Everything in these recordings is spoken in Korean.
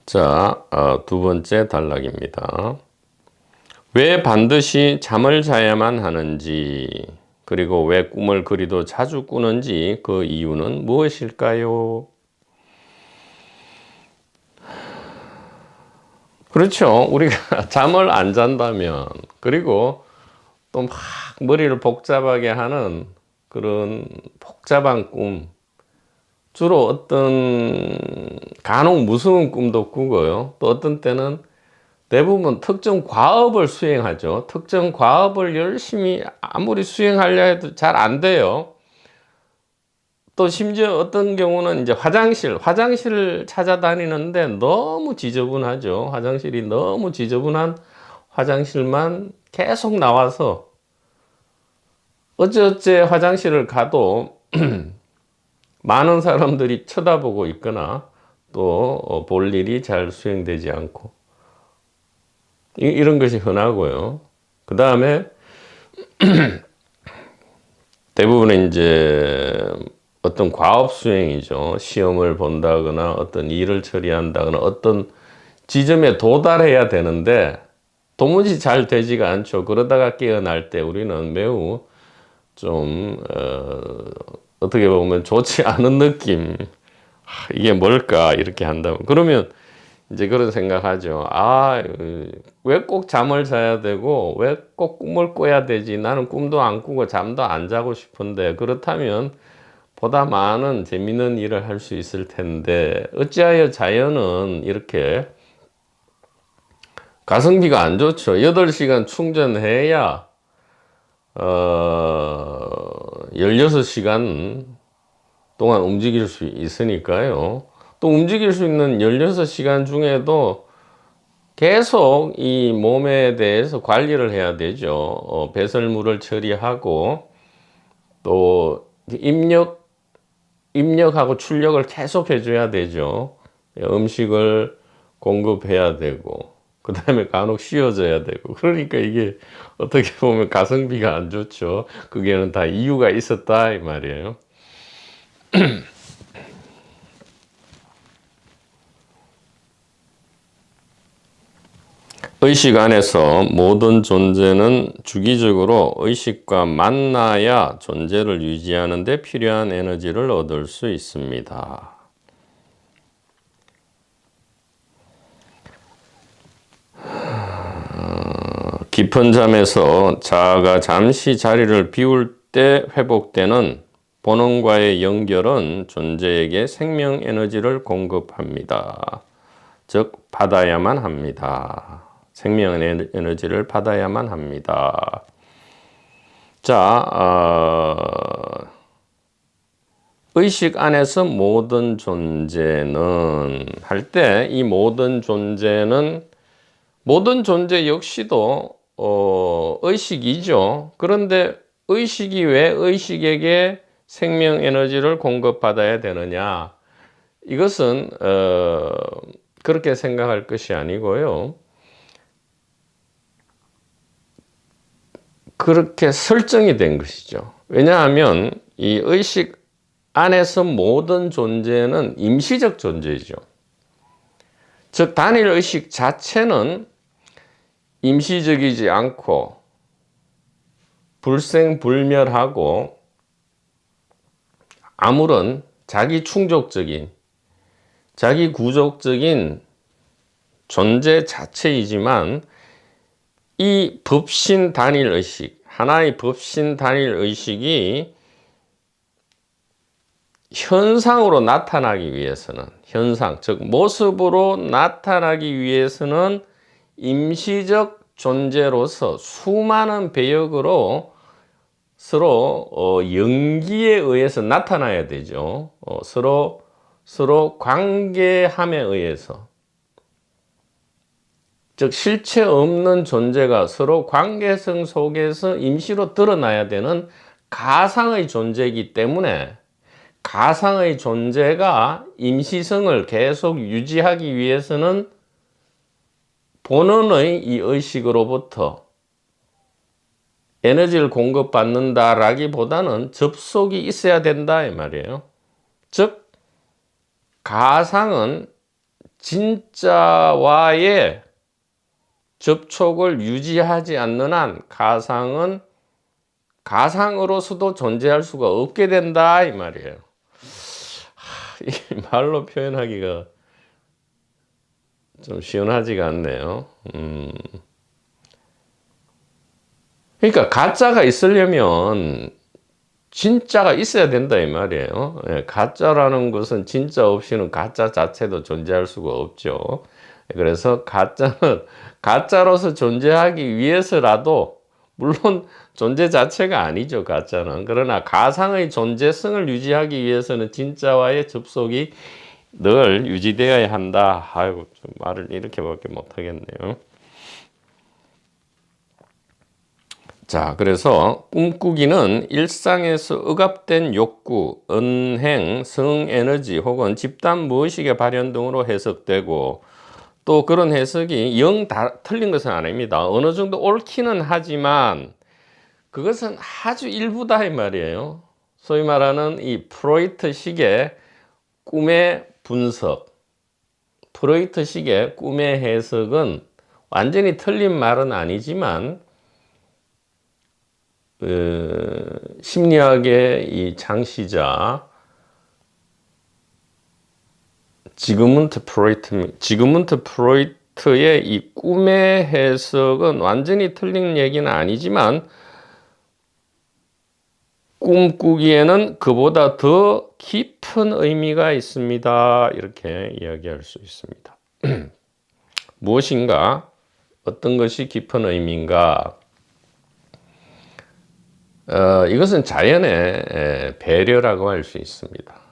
자, 두 번째 단락입니다. 왜 반드시 잠을 자야만 하는지, 그리고 왜 꿈을 그리도 자주 꾸는지 그 이유는 무엇일까요? 그렇죠. 우리가 잠을 안 잔다면, 그리고 또 막 머리를 복잡하게 하는 그런 복잡한 꿈, 주로 간혹 무서운 꿈도 꾸고요. 또 어떤 때는 대부분 특정 과업을 수행하죠. 특정 과업을 열심히 아무리 수행하려 해도 잘 안 돼요. 또 심지어 어떤 경우는 이제 화장실을 찾아다니는데 너무 지저분하죠. 화장실이 너무 지저분한 화장실만 계속 나와서 어찌어찌 화장실을 가도 많은 사람들이 쳐다보고 있거나 또 볼 일이 잘 수행되지 않고 이런 것이 흔하고요. 그 다음에 대부분은 이제 어떤 과업 수행이죠. 시험을 본다거나 어떤 일을 처리한다거나 어떤 지점에 도달해야 되는데 도무지 잘 되지가 않죠. 그러다가 깨어날 때 우리는 매우 좀 어떻게 보면 좋지 않은 느낌, 이게 뭘까 이렇게 한다면, 그러면 이제 그런 생각하죠. 왜 꼭 잠을 자야 되고 왜 꼭 꿈을 꿔야 되지? 나는 꿈도 안 꾸고 잠도 안 자고 싶은데, 그렇다면 보다 많은 재미있는 일을 할 수 있을 텐데 어찌하여 자연은 이렇게 가성비가 안 좋죠. 8시간 충전해야 16시간 동안 움직일 수 있으니까요. 또 움직일 수 있는 16시간 중에도 계속 이 몸에 대해서 관리를 해야 되죠. 배설물을 처리하고 또 입력하고 출력을 계속 해줘야 되죠. 음식을 공급해야 되고, 그 다음에 간혹 쉬어져야 되고. 그러니까 이게 어떻게 보면 가성비가 안 좋죠. 그게는 다 이유가 있었다 이 말이에요. 의식 안에서 모든 존재는 주기적으로 의식과 만나야 존재를 유지하는 데 필요한 에너지를 얻을 수 있습니다. 깊은 잠에서 자아가 잠시 자리를 비울 때 회복되는 본원과의 연결은 존재에게 생명 에너지를 공급합니다. 즉 받아야만 합니다. 생명 에너지를 받아야만 합니다. 자, 의식 안에서 모든 존재는 할 때, 이 모든 존재 역시도 의식이죠. 그런데 의식이 왜 의식에게 생명 에너지를 공급받아야 되느냐? 이것은 그렇게 생각할 것이 아니고요. 그렇게 설정이 된 것이죠. 왜냐하면 이 의식 안에서 모든 존재는 임시적 존재이죠. 즉 단일 의식 자체는 임시적이지 않고 불생불멸하고 아무런 자기 충족적인, 자기 구족적인 존재 자체이지만, 이 법신 단일 의식, 하나의 법신 단일 의식이 현상으로 나타나기 위해서는, 현상, 즉 모습으로 나타나기 위해서는 임시적 존재로서 수많은 배역으로 서로 연기에 의해서 나타나야 되죠. 서로 관계함에 의해서, 즉 실체 없는 존재가 서로 관계성 속에서 임시로 드러나야 되는 가상의 존재이기 때문에, 가상의 존재가 임시성을 계속 유지하기 위해서는 본원의 이 의식으로부터 에너지를 공급받는다라기보다는 접속이 있어야 된다 이 말이에요. 즉 가상은 진짜와의 접촉을 유지하지 않는 한 가상은 가상으로서도 존재할 수가 없게 된다 이 말이에요. 이 말로 표현하기가 좀 시원하지가 않네요. 그러니까 가짜가 있으려면 진짜가 있어야 된다 이 말이에요. 가짜라는 것은 진짜 없이는 가짜 자체도 존재할 수가 없죠. 그래서 가짜는 가짜로서 존재하기 위해서라도, 물론 존재 자체가 아니죠 가짜는. 그러나 가상의 존재성을 유지하기 위해서는 진짜와의 접속이 늘 유지되어야 한다. 아이고 좀 말을 이렇게밖에 못하겠네요. 자, 그래서 꿈꾸기는 일상에서 억압된 욕구, 언행, 성에너지 혹은 집단 무의식의 발현 등으로 해석되고, 또 그런 해석이 영 틀린 것은 아닙니다. 어느 정도 옳기는 하지만 그것은 아주 일부다 이 말이에요. 소위 말하는 이 프로이트식의 꿈의 분석, 프로이트식의 꿈의 해석은 완전히 틀린 말은 아니지만 심리학의 이 창시자 지그문트 프로이트의 이 꿈의 해석은 완전히 틀린 얘기는 아니지만 꿈꾸기에는 그보다 더 깊은 의미가 있습니다. 이렇게 이야기할 수 있습니다. 무엇인가? 어떤 것이 깊은 의미인가? 이것은 자연의 배려라고 할 수 있습니다.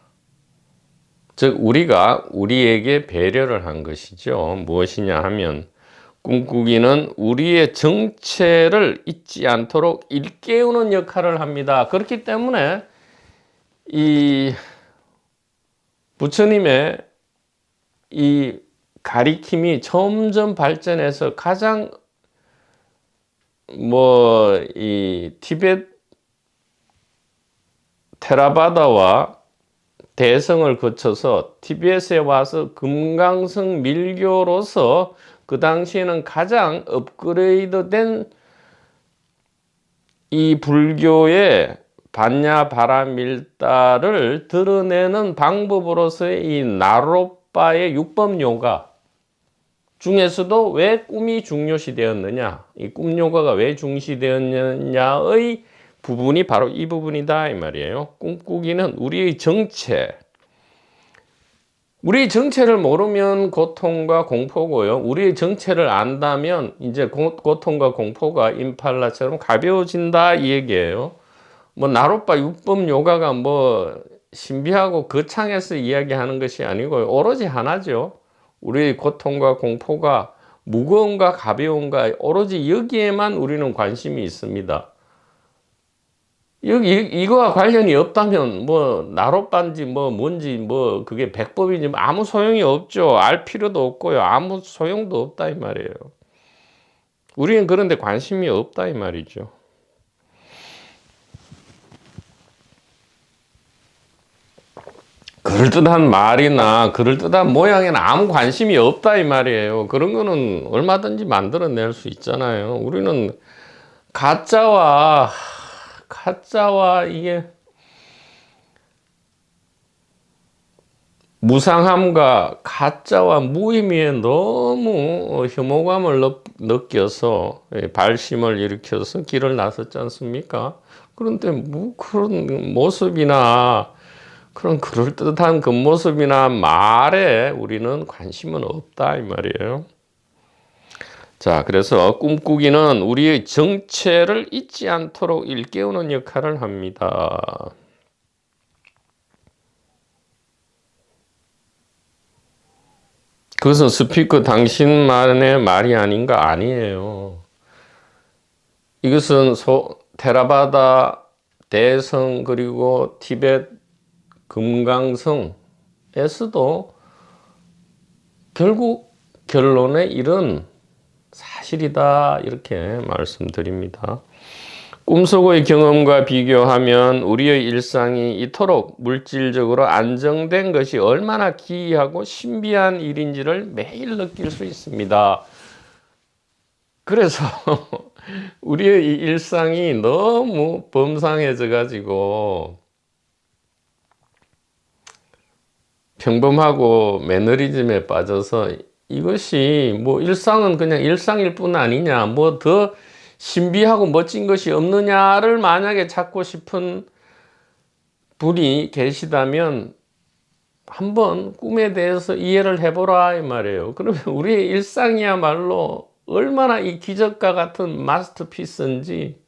즉 우리가 우리에게 배려를 한 것이죠. 무엇이냐 하면 꿈꾸기는 우리의 정체를 잊지 않도록 일깨우는 역할을 합니다. 그렇기 때문에 이 부처님의 이 가리킴이 점점 발전해서 가장 이 티베트 테라바다와 대성을 거쳐서 티베트에 와서 금강성 밀교로서 그 당시에는 가장 업그레이드된 이 불교의 반야바라밀다를 드러내는 방법으로서의 이 나로빠의 육법요가 중에서도 왜 꿈이 중요시 되었느냐, 이 꿈요가가 왜 중시되었느냐의 부분이 바로 이 부분이다 이 말이에요. 꿈꾸기는 우리의 정체, 우리의 정체를 모르면 고통과 공포고요. 우리의 정체를 안다면 이제 고통과 공포가 임팔라처럼 가벼워진다 이 얘기예요. 나로빠 육법 요가가 신비하고 거창해서 이야기하는 것이 아니고요. 오로지 하나죠. 우리의 고통과 공포가 무거운가 가벼운가 오로지 여기에만 우리는 관심이 있습니다. 이거와 관련이 없다면 나로빠인지 뭔지 그게 백법인지 아무 소용이 없죠. 알 필요도 없고요. 아무 소용도 없다 이 말이에요. 우리는 그런데 관심이 없다 이 말이죠. 그럴듯한 말이나 그럴듯한 모양에는 아무 관심이 없다 이 말이에요. 그런 거는 얼마든지 만들어낼 수 있잖아요. 우리는 가짜와 이게 무상함과 가짜와 무의미에 너무 혐오감을 느껴서 발심을 일으켜서 길을 나섰지 않습니까? 그런데 그런 모습이나 그런 그럴듯한 겉모습이나 말에 우리는 관심은 없다 이 말이에요. 자, 그래서 꿈꾸기는 우리의 정체를 잊지 않도록 일깨우는 역할을 합니다. 그것은 스피커 당신만의 말이 아닌가? 아니에요. 이것은 테라바다 대성 그리고 티베트 금강성에서도 결국 결론에 이른 사실이다 이렇게 말씀드립니다. 꿈속의 경험과 비교하면 우리의 일상이 이토록 물질적으로 안정된 것이 얼마나 기이하고 신비한 일인지를 매일 느낄 수 있습니다. 그래서 우리의 이 일상이 너무 범상해져 가지고 평범하고 매너리즘에 빠져서 이것이 뭐 일상은 그냥 일상일 뿐 아니냐, 뭐 더 신비하고 멋진 것이 없느냐를 만약에 찾고 싶은 분이 계시다면 한번 꿈에 대해서 이해를 해보라 이 말이에요. 그러면 우리의 일상이야말로 얼마나 이 기적과 같은 마스터피스인지,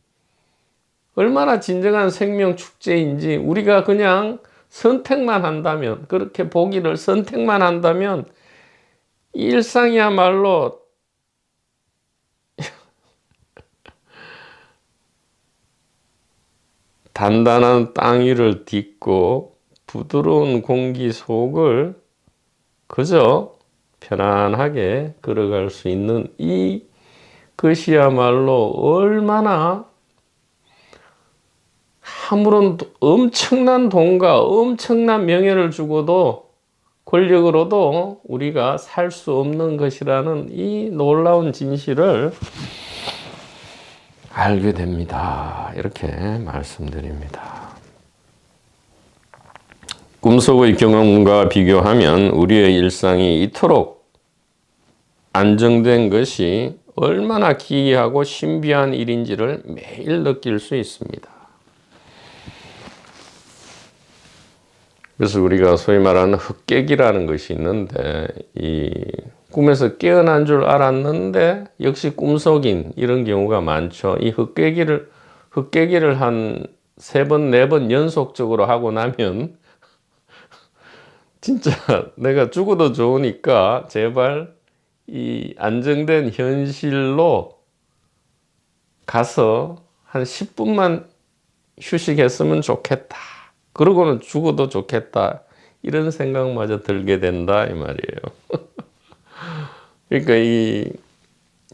얼마나 진정한 생명 축제인지, 우리가 그냥 선택만 한다면, 그렇게 보기를 선택만 한다면 이 일상이야말로 단단한 땅 위를 딛고 부드러운 공기 속을 그저 편안하게 걸어갈 수 있는 이 것이야말로 얼마나 아무런 엄청난 돈과 엄청난 명예를 주고도 권력으로도 우리가 살 수 없는 것이라는 이 놀라운 진실을 알게 됩니다. 이렇게 말씀드립니다. 꿈속의 경험과 비교하면 우리의 일상이 이토록 안정된 것이 얼마나 기이하고 신비한 일인지를 매일 느낄 수 있습니다. 그래서 우리가 소위 말하는 흑깨기라는 것이 있는데, 이 꿈에서 깨어난 줄 알았는데 역시 꿈속인 이런 경우가 많죠. 이 흑깨기를 한 3번, 4번 연속적으로 하고 나면 진짜 내가 죽어도 좋으니까 제발 이 안정된 현실로 가서 한 10분만 휴식했으면 좋겠다. 그러고는 죽어도 좋겠다. 이런 생각마저 들게 된다 이 말이에요. 그러니까 이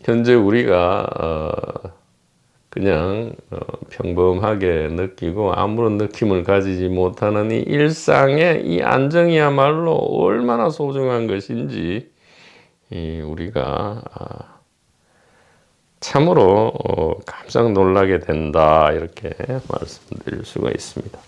현재 우리가 그냥 평범하게 느끼고 아무런 느낌을 가지지 못하는 이 일상의 이 안정이야말로 얼마나 소중한 것인지 우리가 참으로 깜짝 놀라게 된다, 이렇게 말씀드릴 수가 있습니다.